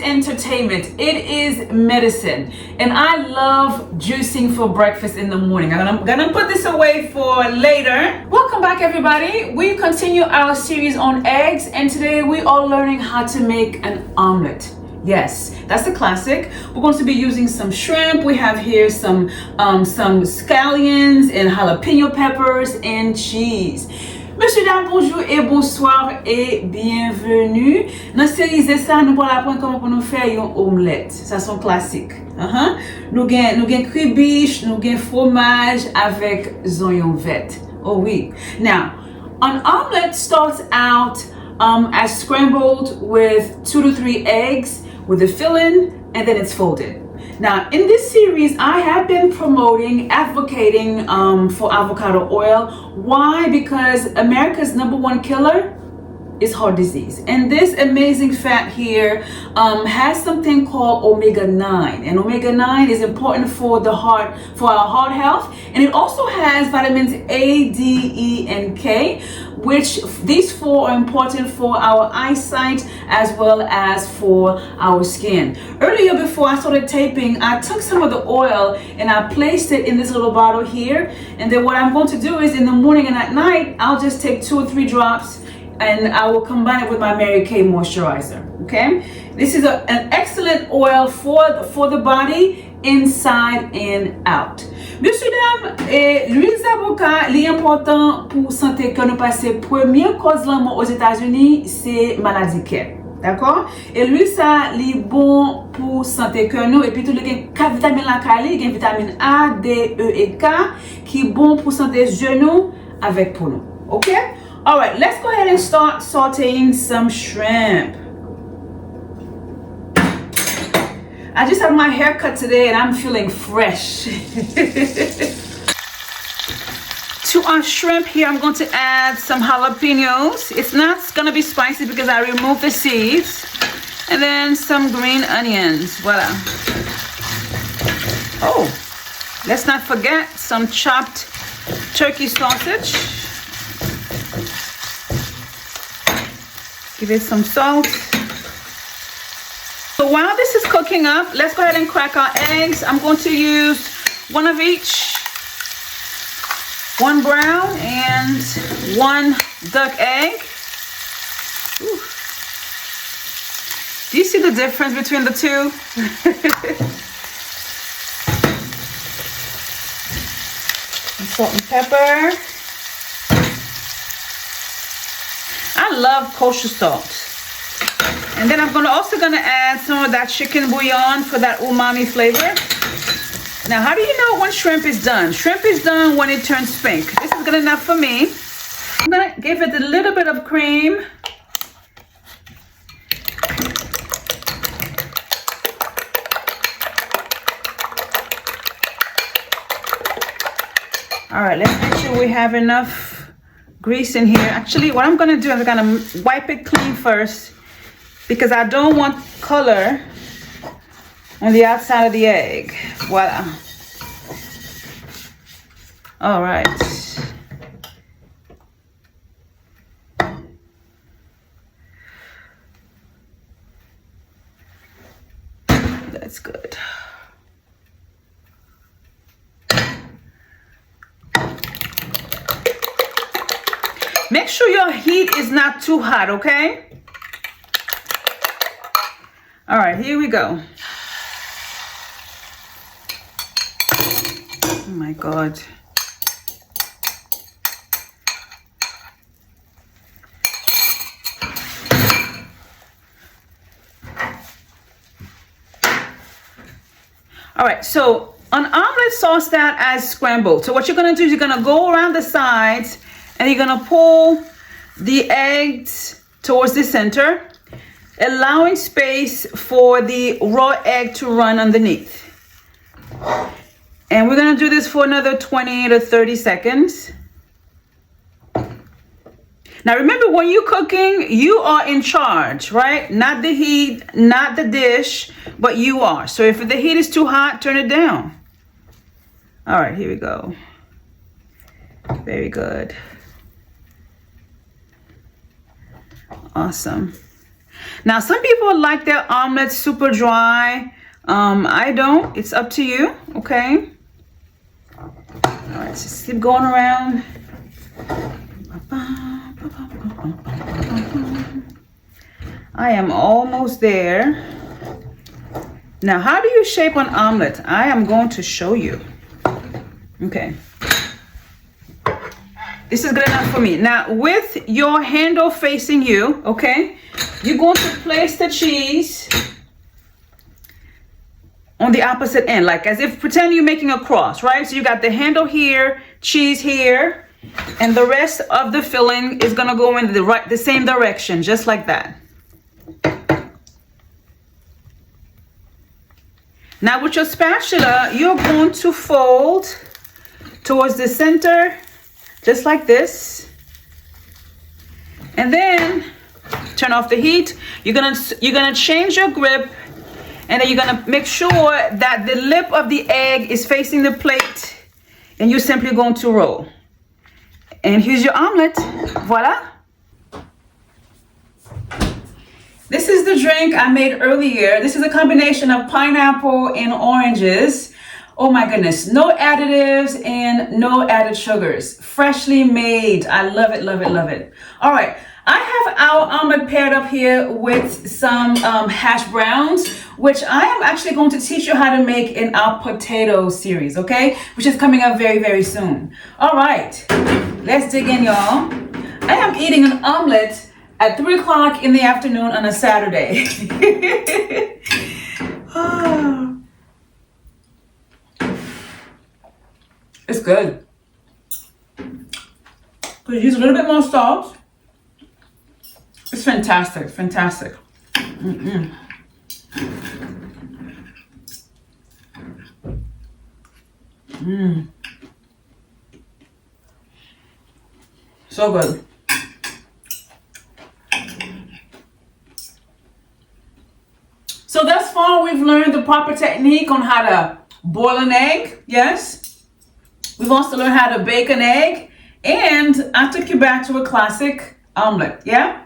entertainment. It is medicine. And I love juicing for breakfast in the morning. I'm gonna put this away for later. Welcome back, everybody. We continue our series on eggs, and today we are learning how to make an omelet. Yes, that's the classic. We're going to be using some shrimp. We have here some scallions and jalapeno peppers and cheese. Monsieur, dames, bonjour et bonsoir et bienvenue. Dans cette série, ça, nous allons apprendre comment nous faire une omelette. Ça, c'est un classique. Nous avons cribiche, nous avons fromage avec oignons verts. Oh oui. Now, an omelette starts out as scrambled with 2 to 3 eggs with a filling, and then it's folded. Now, in this series, I have been advocating for avocado oil. Why? Because America's #1 killer is heart disease. And this amazing fat here has something called omega-9. And omega-9 is important for the heart, for our heart health. And it also has vitamins A, D, E, and K, which these 4 are important for our eyesight as well as for our skin. Earlier, before I started taping, I took some of the oil and I placed it in this little bottle here. And then what I'm going to do is in the morning and at night, I'll just take 2 or 3 drops and I will combine it with my Mary Kay moisturizer. Okay, this is an excellent oil for the body, inside and out. Monsieur, dames, l'huile d'avocat, l'important pour santé que nous passons première cause là aux États-Unis, c'est maladie cœur. D'accord? Et l'huile ça, li bon pour santé cœur nous, et puis tout le 4 vitamines la kali, il y a vitamine A, D, E et K qui bon pour santé genou avec pour nous. Okay? All right, let's go ahead and start sauteing some shrimp. I just had my hair cut today and I'm feeling fresh. To our shrimp here, I'm going to add some jalapenos. It's not going to be spicy because I removed the seeds. And then some green onions. Voila. Oh, let's not forget some chopped turkey sausage. Give it some salt. So while this is cooking up, let's go ahead and crack our eggs. I'm going to use 1 of each. 1 brown and 1 duck egg. Ooh. Do you see the difference between the two? Salt and pepper. I love kosher salt. And then I'm also gonna add some of that chicken bouillon for that umami flavor. Now, how do you know when shrimp is done? Shrimp is done when it turns pink. This is good enough for me. I'm gonna give it a little bit of cream. All right, let's make sure we have enough grease in here. Actually, what I'm gonna do is I'm gonna wipe it clean first because I don't want color on the outside of the egg. Voila. All right. That's good. Make sure your heat is not too hot, okay? All right, here we go. Oh my God. All right, so an omelet sauce that as scrambled. So what you're gonna do is you're gonna go around the sides and you're gonna pull the eggs towards the center, allowing space for the raw egg to run underneath. And we're gonna do this for another 20 to 30 seconds. Now remember, when you're cooking, you are in charge, right? Not the heat, not the dish, but you are. So if the heat is too hot, turn it down. All right, here we go. Very good. Awesome. Now, some people like their omelets super dry. I don't. It's up to you, okay? All right, just keep going around. I am almost there. Now, how do you shape an omelet? I am going to show you. Okay. This is good enough for me. Now, with your handle facing you, okay, you're going to place the cheese on the opposite end, like as if pretend you're making a cross, right? So you got the handle here, cheese here, and the rest of the filling is gonna go in the same direction, just like that. Now with your spatula, you're going to fold towards the center, just like this. And then turn off the heat. You're gonna change your grip, and then you're gonna make sure that the lip of the egg is facing the plate, and you're simply going to roll. And here's your omelet. Voila. This is the drink I made earlier. This is a combination of pineapple and oranges. Oh my goodness, no additives and no added sugars. Freshly made. I love it, love it, love it. All right, I have our omelet paired up here with some hash browns, which I am actually going to teach you how to make in our potato series, okay? Which is coming up very, very soon. All right, let's dig in, y'all. I am eating an omelet at 3 o'clock in the afternoon on a Saturday. Oh. It's good. Could use a little bit more salt. It's fantastic, fantastic. So good. So thus far, we've learned the proper technique on how to boil an egg, yes? We've also learned how to bake an egg, and I took you back to a classic omelet, yeah?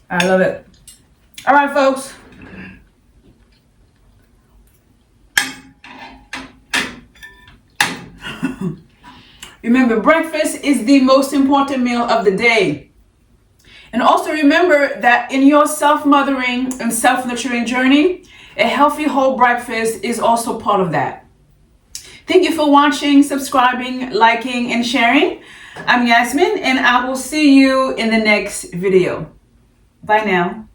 I love it. All right, folks. Remember, breakfast is the most important meal of the day. And also remember that in your self-mothering and self-nurturing journey, a healthy whole breakfast is also part of that. Thank you for watching, subscribing, liking, and sharing. I'm Yasmin, and I will see you in the next video. Bye now.